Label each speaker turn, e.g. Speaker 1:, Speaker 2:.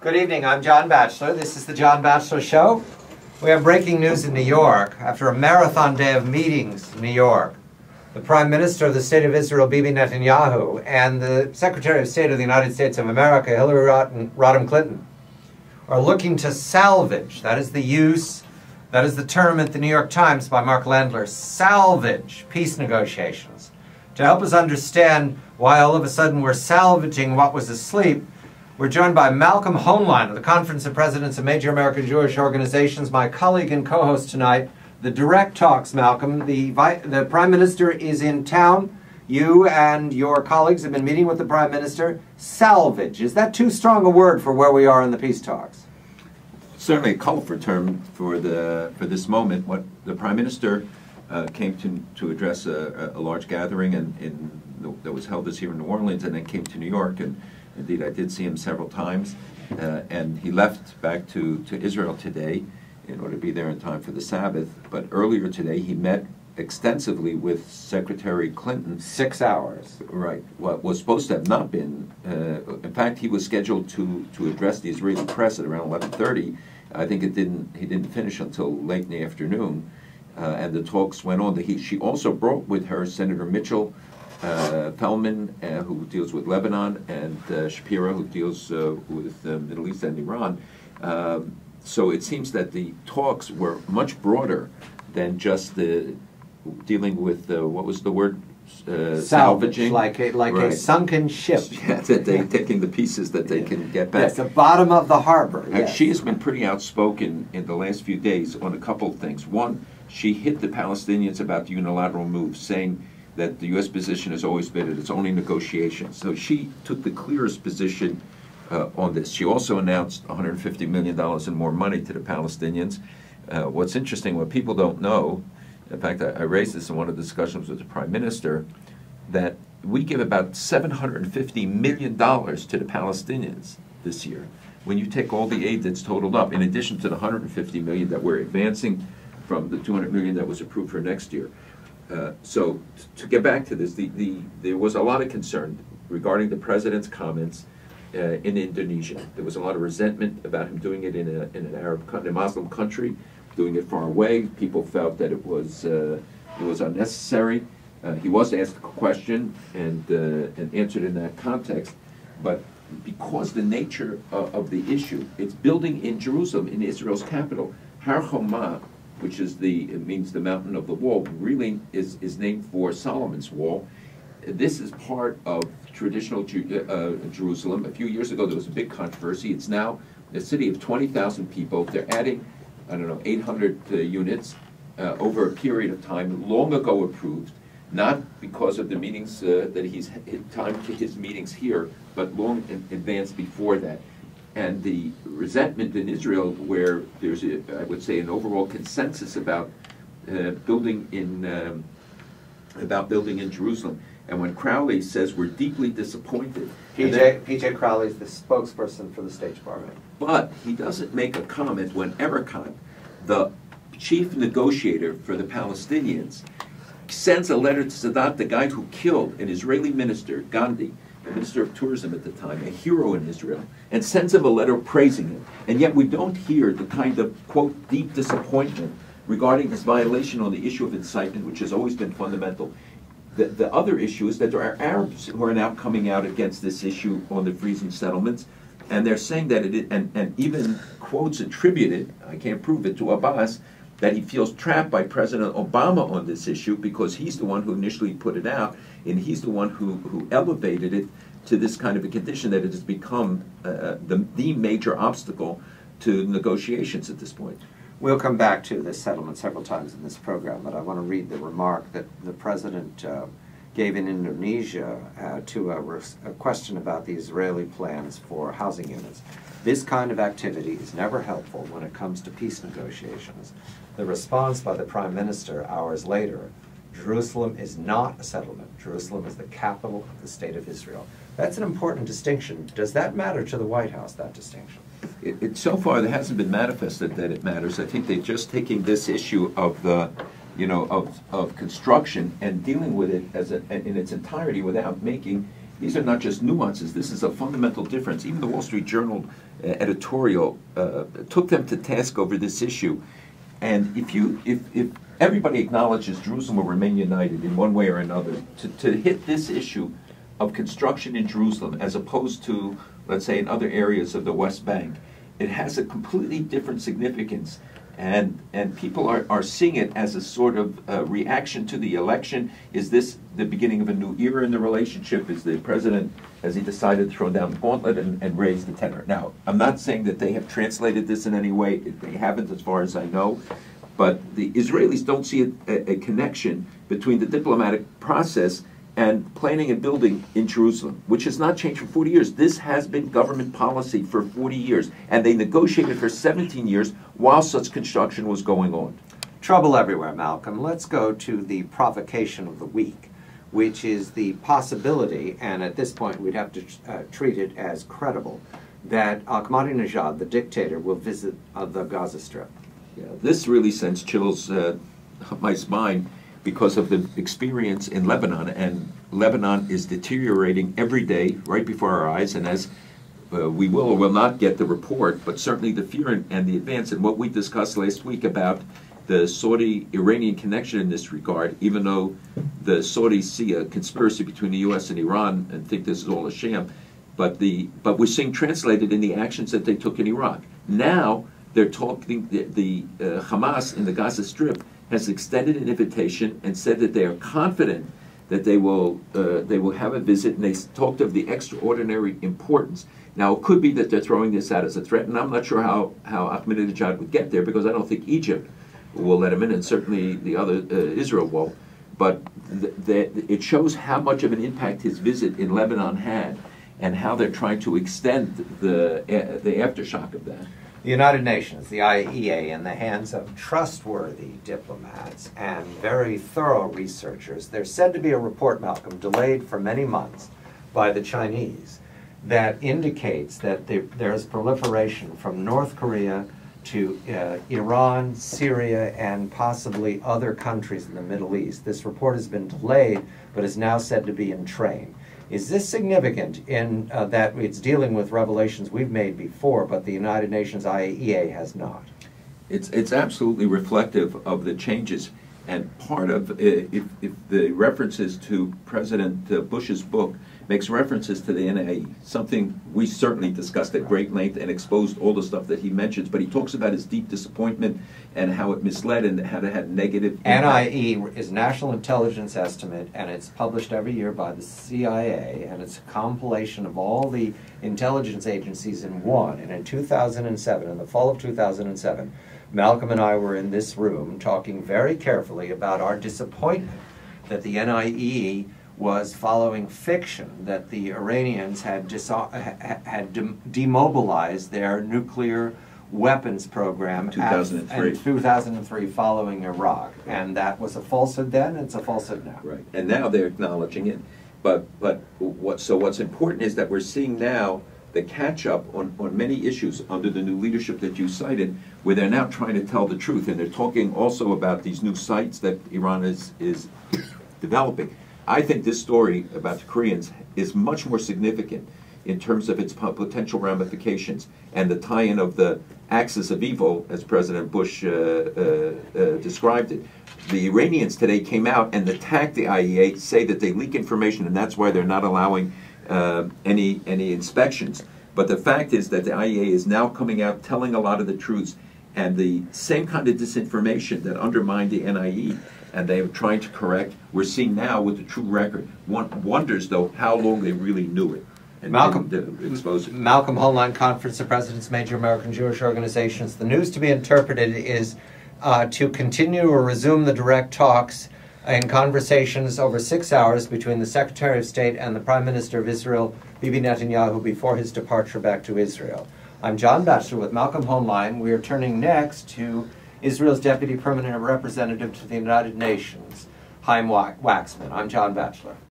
Speaker 1: Good evening, I'm John Batchelor. This is the John Batchelor Show. We have breaking news in New York. After a marathon day of meetings in New York, the Prime Minister of the State of Israel, Bibi Netanyahu, and the Secretary of State of the United States of America, Hillary Rodham Clinton, are looking to salvage, that is the term at the New York Times by Mark Landler, salvage peace negotiations. To help us understand why all of a sudden we're salvaging what was asleep, we're joined by Malcolm Hoenlein of the Conference of Presidents of Major American Jewish Organizations, my colleague and co-host tonight. The direct talks, Malcolm. The Prime Minister is in town. You and your colleagues have been meeting with the Prime Minister. Salvage, is that too strong a word for where we are in the peace talks?
Speaker 2: Certainly a colorful term for this moment. What the Prime Minister came to address a large gathering that was held this year in New Orleans, and then came to New York, and indeed I did see him several times, and he left back to Israel today in order to be there in time for the Sabbath. But earlier today he met extensively with Secretary Clinton.
Speaker 1: 6 hours.
Speaker 2: Right. What was supposed to have not been. In fact, he was scheduled to address the Israeli press at around 11:30. I think he didn't finish until late in the afternoon, and the talks went on. She also brought with her Senator Mitchell Feldman, who deals with Lebanon, and Shapiro, who deals with the Middle East and Iran. So it seems that the talks were much broader than just dealing with what was the word? Salvaging,
Speaker 1: like a sunken ship.
Speaker 2: Yeah, that they taking the pieces that they can get back.
Speaker 1: Yes, the bottom of the harbor. Yes.
Speaker 2: She has been pretty outspoken in the last few days on a couple of things. One, she hit the Palestinians about the unilateral move, saying that the U.S. position has always been that it's only negotiations. So she took the clearest position on this. She also announced $150 million in more money to the Palestinians. What's interesting, what people don't know, in fact, I raised this in one of the discussions with the Prime Minister, that we give about $750 million to the Palestinians this year. When you take all the aid that's totaled up, in addition to the $150 million that we're advancing from the $200 million that was approved for next year. So to get back to this, there was a lot of concern regarding the President's comments in Indonesia. There was a lot of resentment about him doing it in a Muslim country, doing it far away. People felt that it was unnecessary. He was asked a question and answered in that context, but because the nature of the issue, it's building in Jerusalem, in Israel's capital. Har Homa, which means the mountain of the wall, really is named for Solomon's wall. This is part of traditional Jerusalem. A few years ago there was a big controversy. It's now a city of 20,000 people. They're adding, 800 units over a period of time, long ago approved, not because of the meetings that he's timed to his meetings here, but long in advance before that. And the resentment in Israel, where there's, I would say, an overall consensus about building in Jerusalem. And when Crowley says we're deeply disappointed,
Speaker 1: P.J. Crowley is the spokesperson for the State Department.
Speaker 2: But he doesn't make a comment when Erekat, the chief negotiator for the Palestinians, sends a letter to Sadat, the guy who killed an Israeli minister, Gandhi, the Minister of Tourism at the time, a hero in Israel, and sends him a letter praising him. And yet we don't hear the kind of, quote, deep disappointment regarding his violation on the issue of incitement, which has always been fundamental. The other issue is that there are Arabs who are now coming out against this issue on the freezing settlements, and they're saying that and even quotes attributed, I can't prove it, to Abbas, that he feels trapped by President Obama on this issue because he's the one who initially put it out, and he's the one who elevated it to this kind of a condition that it has become the major obstacle to negotiations at this point.
Speaker 1: We'll come back to this settlement several times in this program, but I want to read the remark that the President gave in Indonesia to a question about the Israeli plans for housing units. This kind of activity is never helpful when it comes to peace negotiations. The response by the Prime Minister hours later, Jerusalem is not a settlement. Jerusalem is the capital of the State of Israel. That's an important distinction. Does that matter to the White House, that distinction?
Speaker 2: So far, there hasn't been manifested that it matters. I think they're just taking this issue of the, of construction and dealing with it in its entirety without making these are not just nuances. This is a fundamental difference. Even the Wall Street Journal editorial took them to task over this issue. And if everybody acknowledges Jerusalem will remain united in one way or another, to hit this issue of construction in Jerusalem as opposed to, let's say, in other areas of the West Bank, it has a completely different significance. And people are seeing it as a sort of reaction to the election. Is this the beginning of a new era in the relationship? Is the president, has he decided to throw down the gauntlet and raise the tenor? Now, I'm not saying that they have translated this in any way. They haven't, as far as I know. But the Israelis don't see a connection between the diplomatic process and planning and building in Jerusalem, which has not changed for 40 years. This has been government policy for 40 years, and they negotiated for 17 years while such construction was going on.
Speaker 1: Trouble everywhere, Malcolm. Let's go to the provocation of the week, which is the possibility, and at this point we'd have to treat it as credible, that Ahmadinejad, the dictator, will visit the Gaza Strip.
Speaker 2: Yeah, this really sends chills up my spine, because of the experience in Lebanon, and Lebanon is deteriorating every day right before our eyes, and as we will or will not get the report, but certainly the fear and the advance, and what we discussed last week about the Saudi-Iranian connection in this regard, even though the Saudis see a conspiracy between the U.S. and Iran and think this is all a sham, but we're seeing translated in the actions that they took in Iraq. Now they're talking, the Hamas in the Gaza Strip has extended an invitation and said that they are confident that they will have a visit, and they talked of the extraordinary importance. Now, it could be that they're throwing this out as a threat, and I'm not sure how Ahmadinejad would get there, because I don't think Egypt will let him in, and certainly the other Israel won't. But it shows how much of an impact his visit in Lebanon had, and how they're trying to extend the aftershock of that.
Speaker 1: The United Nations, the IAEA, in the hands of trustworthy diplomats and very thorough researchers. There's said to be a report, Malcolm, delayed for many months by the Chinese, that indicates that there's proliferation from North Korea to Iran, Syria, and possibly other countries in the Middle East. This report has been delayed, but is now said to be in train. Is this significant in that it's dealing with revelations we've made before, but the United Nations IAEA has not?
Speaker 2: It's absolutely reflective of the changes, and part of if the references to President Bush's book makes references to the NIE, something we certainly discussed at great length and exposed all the stuff that he mentions, but he talks about his deep disappointment and how it misled and how it had negative impact.
Speaker 1: NIE is National Intelligence Estimate, and it's published every year by the CIA, and it's a compilation of all the intelligence agencies in one. And in 2007, in the fall of 2007, Malcolm and I were in this room talking very carefully about our disappointment that the NIE was following fiction, that the Iranians had demobilized their nuclear weapons program in 2003 following Iraq. And that was a falsehood then, it's a falsehood now.
Speaker 2: Right, and now they're acknowledging it. But what's important is that we're seeing now the catch-up on many issues under the new leadership that you cited, where they're now trying to tell the truth. And they're talking also about these new sites that Iran is developing. I think this story about the Koreans is much more significant in terms of its potential ramifications and the tie-in of the axis of evil, as President Bush described it. The Iranians today came out and attacked the IAEA, say that they leak information, and that's why they're not allowing any inspections. But the fact is that the IAEA is now coming out telling a lot of the truths, and the same kind of disinformation that undermined the NIE and they are trying to correct, we're seeing now with the true record. One wonders, though, how long they really knew it. And
Speaker 1: Malcolm
Speaker 2: Hoenlein,
Speaker 1: Conference of Presidents, Major American Jewish Organizations. The news to be interpreted is to continue or resume the direct talks and conversations over 6 hours between the Secretary of State and the Prime Minister of Israel, Bibi Netanyahu, before his departure back to Israel. I'm John Batchelor with Malcolm Hoenlein. We are turning next to Israel's Deputy Permanent Representative to the United Nations, Chaim Waxman. I'm John Batchelor.